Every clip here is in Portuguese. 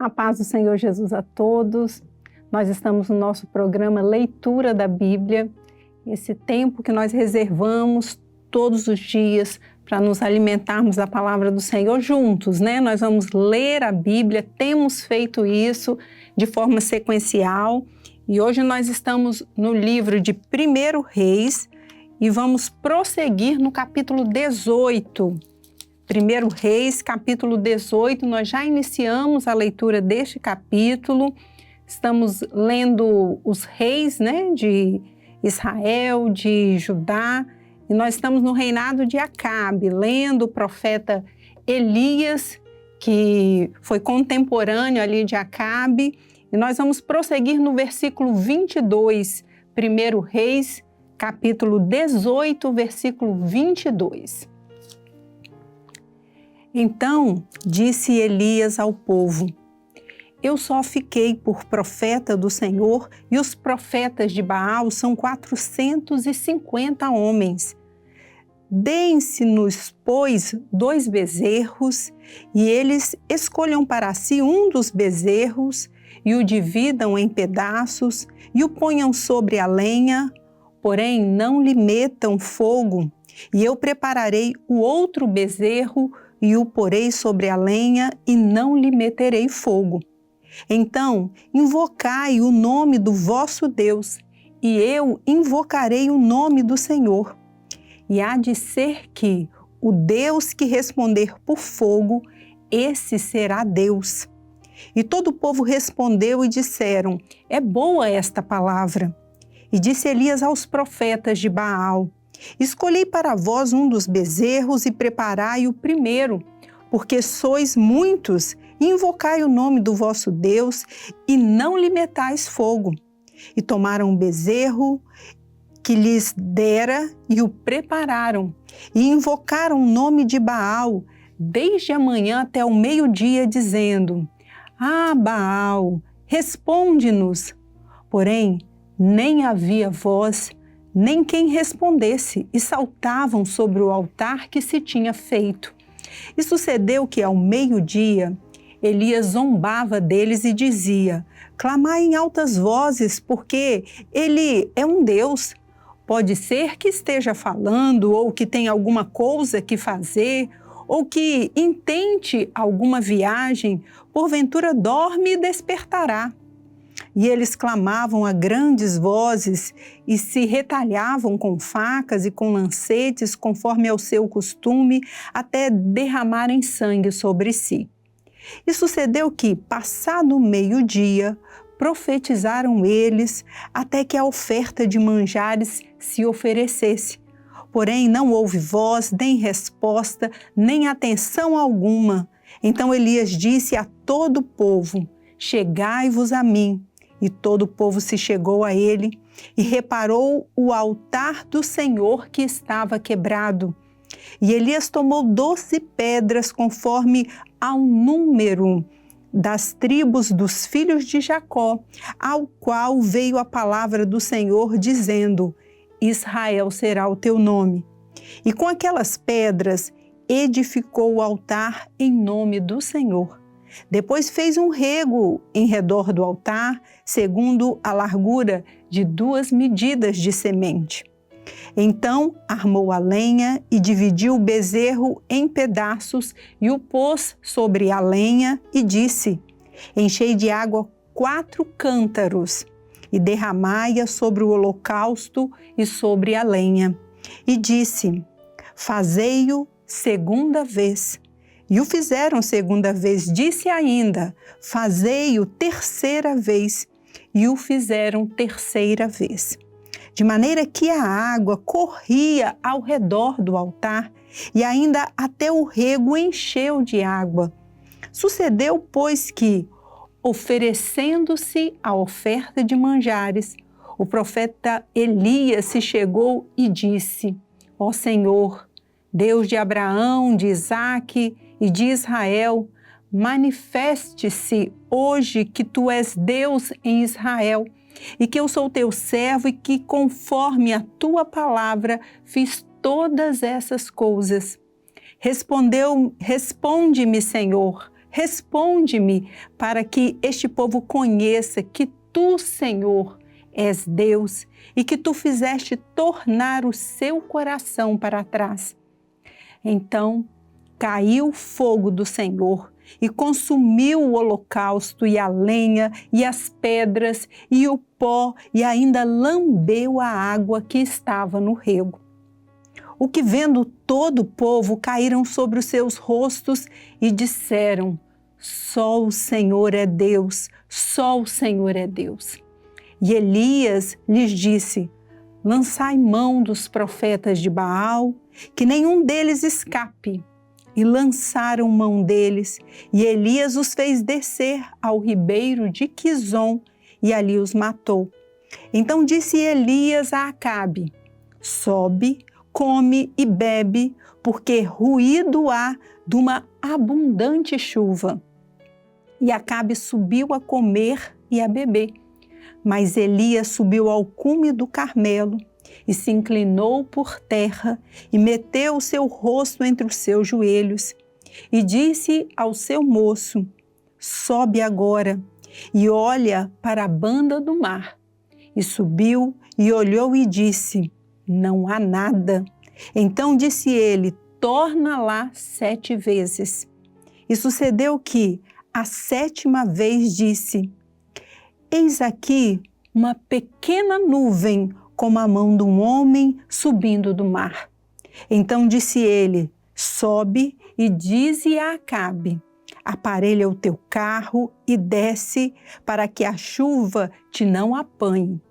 A paz do Senhor Jesus a todos. Nós estamos no nosso programa Leitura da Bíblia, esse tempo que nós reservamos todos os dias para nos alimentarmos da palavra do Senhor juntos, né? Nós vamos ler a Bíblia, temos feito isso de forma sequencial e hoje nós estamos no livro de 1 Reis e vamos prosseguir no capítulo 18. 1 Reis, capítulo 18, nós já iniciamos a leitura deste capítulo, estamos lendo os reis, né, de Israel, de Judá, e nós estamos no reinado de Acabe, lendo o profeta Elias, que foi contemporâneo ali de Acabe, e nós vamos prosseguir no versículo 22, 1 Reis, capítulo 18, versículo 22. Então disse Elias ao povo: eu só fiquei por profeta do Senhor e os profetas de Baal são 450 homens. Deem-se-nos, pois, 2 bezerros e eles escolham para si um dos bezerros e o dividam em pedaços e o ponham sobre a lenha, porém não lhe metam fogo, e eu prepararei o outro bezerro e o porei sobre a lenha e não lhe meterei fogo. Então, invocai o nome do vosso Deus, e eu invocarei o nome do Senhor. E há de ser que o Deus que responder por fogo, esse será Deus. E todo o povo respondeu e disseram: é boa esta palavra. E disse Elias aos profetas de Baal: escolhei para vós um dos bezerros e preparai o primeiro, porque sois muitos, e invocai o nome do vosso Deus e não lhe metais fogo. E tomaram o bezerro que lhes dera e o prepararam, e invocaram o nome de Baal desde a manhã até o meio-dia, dizendo: ah, Baal, responde-nos. Porém, nem havia voz, nem quem respondesse, e saltavam sobre o altar que se tinha feito. E sucedeu que ao meio-dia, Elias zombava deles e dizia: clamai em altas vozes, porque ele é um Deus. Pode ser que esteja falando, ou que tenha alguma coisa que fazer, ou que intente alguma viagem, porventura dorme e despertará. E eles clamavam a grandes vozes e se retalhavam com facas e com lancetes, conforme ao seu costume, até derramarem sangue sobre si. E sucedeu que, passado o meio-dia, profetizaram eles até que a oferta de manjares se oferecesse. Porém, não houve voz, nem resposta, nem atenção alguma. Então Elias disse a todo o povo: chegai-vos a mim. E todo o povo se chegou a ele e reparou o altar do Senhor que estava quebrado. E Elias tomou 12 pedras conforme ao número das tribos dos filhos de Jacó, ao qual veio a palavra do Senhor dizendo: Israel será o teu nome. E com aquelas pedras edificou o altar em nome do Senhor. Depois fez um rego em redor do altar, segundo a largura de 2 medidas de semente. Então armou a lenha e dividiu o bezerro em pedaços e o pôs sobre a lenha e disse: enchei de água 4 cântaros e derramai-a sobre o holocausto e sobre a lenha. E disse: fazei-o segunda vez. E o fizeram segunda vez. Disse ainda: fazei-o terceira vez. E o fizeram terceira vez. De maneira que a água corria ao redor do altar e ainda até o rego encheu de água. Sucedeu, pois, que, oferecendo-se a oferta de manjares, o profeta Elias se chegou e disse: ó Senhor, Deus de Abraão, de Isaque e de Israel, manifeste-se hoje que tu és Deus em Israel e que eu sou teu servo e que conforme a tua palavra fiz todas essas coisas. Responde-me, Senhor, responde-me para que este povo conheça que tu, Senhor, és Deus e que tu fizeste tornar o seu coração para trás. Então caiu o fogo do Senhor e consumiu o holocausto e a lenha e as pedras e o pó e ainda lambeu a água que estava no rego. O que vendo todo o povo caíram sobre os seus rostos e disseram: só o Senhor é Deus, só o Senhor é Deus. E Elias lhes disse: lançai mão dos profetas de Baal, que nenhum deles escape. E lançaram mão deles, e Elias os fez descer ao ribeiro de Quizom, e ali os matou. Então disse Elias a Acabe: sobe, come e bebe, porque ruído há de uma abundante chuva. E Acabe subiu a comer e a beber. Mas Elias subiu ao cume do Carmelo e se inclinou por terra e meteu o seu rosto entre os seus joelhos e disse ao seu moço: sobe agora e olha para a banda do mar. E subiu e olhou e disse: não há nada. Então disse ele: torna lá 7 vezes. E sucedeu que, a 7ª vez, disse: eis aqui uma pequena nuvem como a mão de um homem subindo do mar. Então disse ele: sobe e dize a Acabe: aparelha o teu carro e desce, para que a chuva te não apanhe.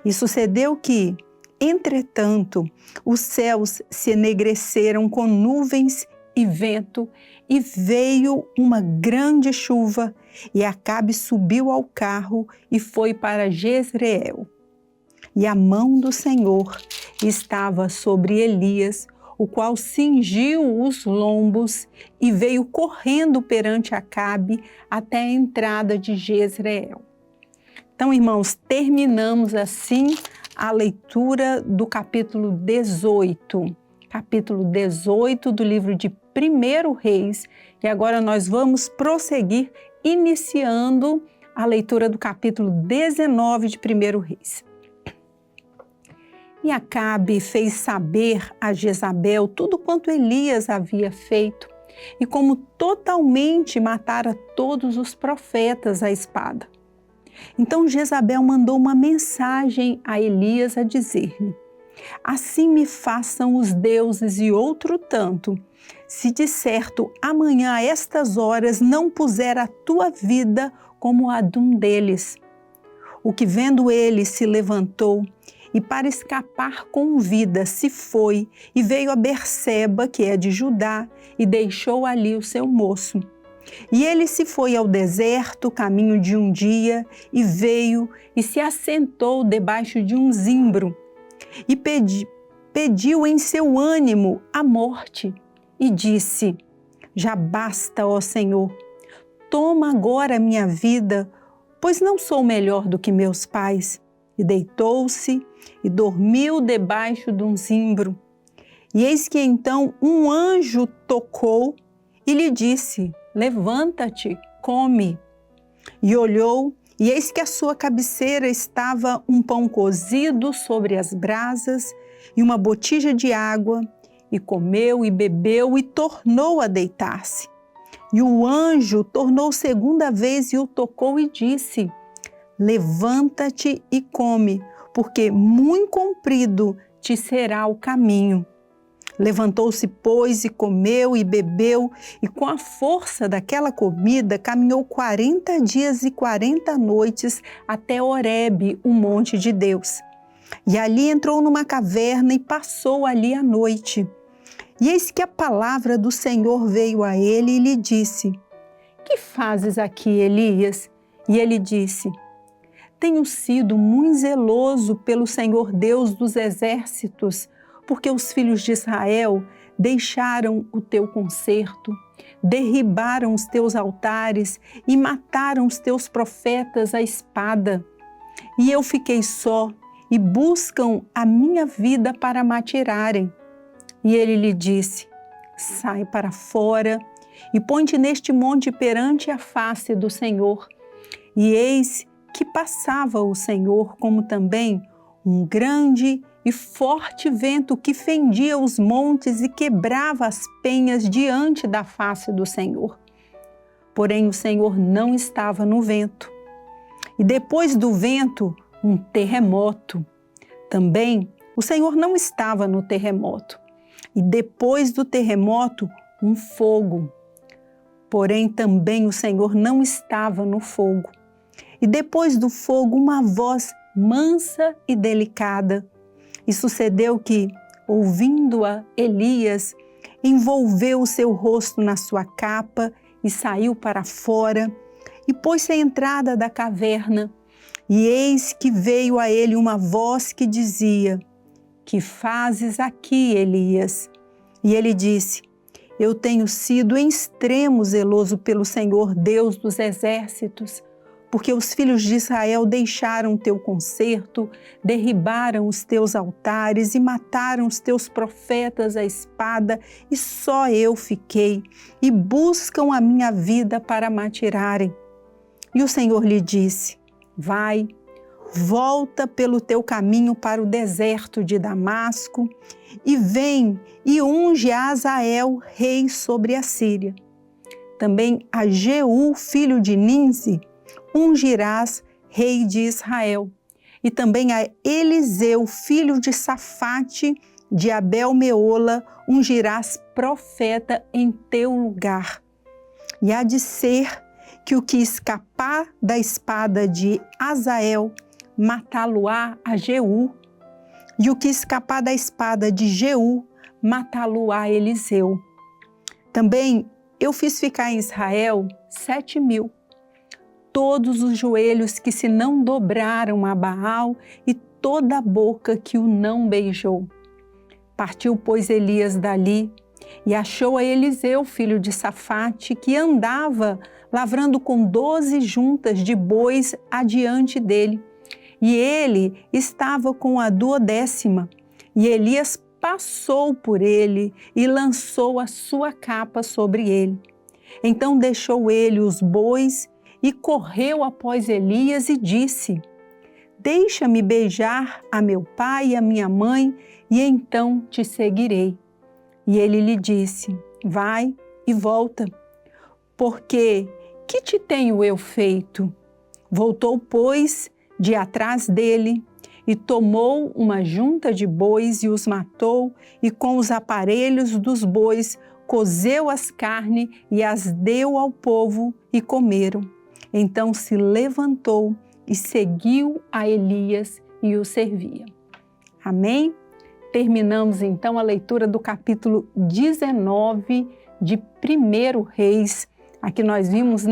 E sucedeu que, entretanto, os céus se enegreceram com nuvens e vento, e veio uma grande chuva, e Acabe subiu ao carro e foi para Jezreel. E a mão do Senhor estava sobre Elias, o qual cingiu os lombos e veio correndo perante Acabe até a entrada de Jezreel. Então, irmãos, terminamos assim a leitura do capítulo 18. Capítulo 18 do livro de 1 Reis. E agora nós vamos prosseguir iniciando a leitura do capítulo 19 de 1 Reis. E Acabe fez saber a Jezabel tudo quanto Elias havia feito e como totalmente matara todos os profetas à espada. Então Jezabel mandou uma mensagem a Elias a dizer-lhe: assim me façam os deuses e outro tanto, se de certo amanhã a estas horas não puser a tua vida como a de um deles. O que vendo ele se levantou e para escapar com vida se foi e veio a Berseba, que é de Judá, e deixou ali o seu moço. E ele se foi ao deserto, caminho de um dia, e veio e se assentou debaixo de um zimbro, e pediu em seu ânimo a morte, e disse: já basta, ó Senhor, toma agora a minha vida, pois não sou melhor do que meus pais. E deitou-se e dormiu debaixo de um zimbro. E eis que então um anjo tocou e lhe disse: levanta-te, come. E olhou, e eis que à sua cabeceira estava um pão cozido sobre as brasas e uma botija de água, e comeu e bebeu e tornou a deitar-se. E o anjo tornou 2ª vez e o tocou e disse: levanta-te e come, porque muito comprido te será o caminho. Levantou-se, pois, e comeu e bebeu, e com a força daquela comida caminhou 40 dias e 40 noites até Horebe, o monte de Deus. E ali entrou numa caverna e passou ali a noite. E eis que a palavra do Senhor veio a ele e lhe disse: que fazes aqui, Elias? E ele disse: tenho sido muito zeloso pelo Senhor Deus dos exércitos, porque os filhos de Israel deixaram o teu concerto, derribaram os teus altares e mataram os teus profetas à espada. E eu fiquei só, e buscam a minha vida para me atirarem. E ele lhe disse: sai para fora e põe-te neste monte perante a face do Senhor. E eis que passava o Senhor, como também um grande e forte vento que fendia os montes e quebrava as penhas diante da face do Senhor. Porém, o Senhor não estava no vento. E depois do vento, um terremoto. Também, o Senhor não estava no terremoto. E depois do terremoto, um fogo. Porém, também o Senhor não estava no fogo. E depois do fogo, uma voz mansa e delicada. E sucedeu que, ouvindo-a, Elias envolveu o seu rosto na sua capa e saiu para fora e pôs-se à entrada da caverna. E eis que veio a ele uma voz que dizia: que fazes aqui, Elias? E ele disse: eu tenho sido em extremo zeloso pelo Senhor Deus dos exércitos, porque os filhos de Israel deixaram o teu concerto, derribaram os teus altares e mataram os teus profetas à espada, e só eu fiquei, e buscam a minha vida para me atirarem. E o Senhor lhe disse: vai, volta pelo teu caminho para o deserto de Damasco, e vem e unge a Azael, rei sobre a Síria. Também a Jeú, filho de Ninsi, ungirás rei de Israel. E também a Eliseu, filho de Safate, de Abel-Meola, ungirás profeta em teu lugar. E há de ser que o que escapar da espada de Azael, matá-lo-á a Jeú, e o que escapar da espada de Jeú, matá-lo-á Eliseu. Também eu fiz ficar em Israel 7.000, todos os joelhos que se não dobraram a Baal e toda a boca que o não beijou. Partiu, pois, Elias dali e achou a Eliseu, filho de Safate, que andava lavrando com 12 juntas de bois adiante dele. E ele estava com a 12ª. E Elias passou por ele e lançou a sua capa sobre ele. Então deixou ele os bois e correu após Elias e disse: deixa-me beijar a meu pai e a minha mãe, e então te seguirei. E ele lhe disse: vai e volta, porque que te tenho eu feito? Voltou, pois, de atrás dele, e tomou uma junta de bois e os matou, e com os aparelhos dos bois cozeu as carnes e as deu ao povo, e comeram. Então se levantou e seguiu a Elias e o servia. Amém? Terminamos então a leitura do capítulo 19 de 1 Reis. Aqui nós vimos,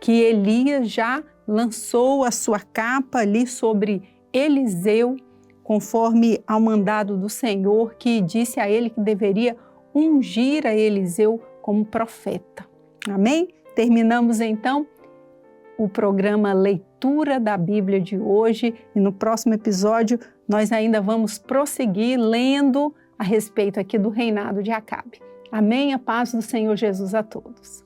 que Elias já lançou a sua capa ali sobre Eliseu, conforme ao mandado do Senhor, que disse a ele que deveria ungir a Eliseu como profeta. Amém? Terminamos então o programa Leitura da Bíblia de hoje, e no próximo episódio nós ainda vamos prosseguir lendo a respeito aqui do reinado de Acabe. Amém? A paz do Senhor Jesus a todos.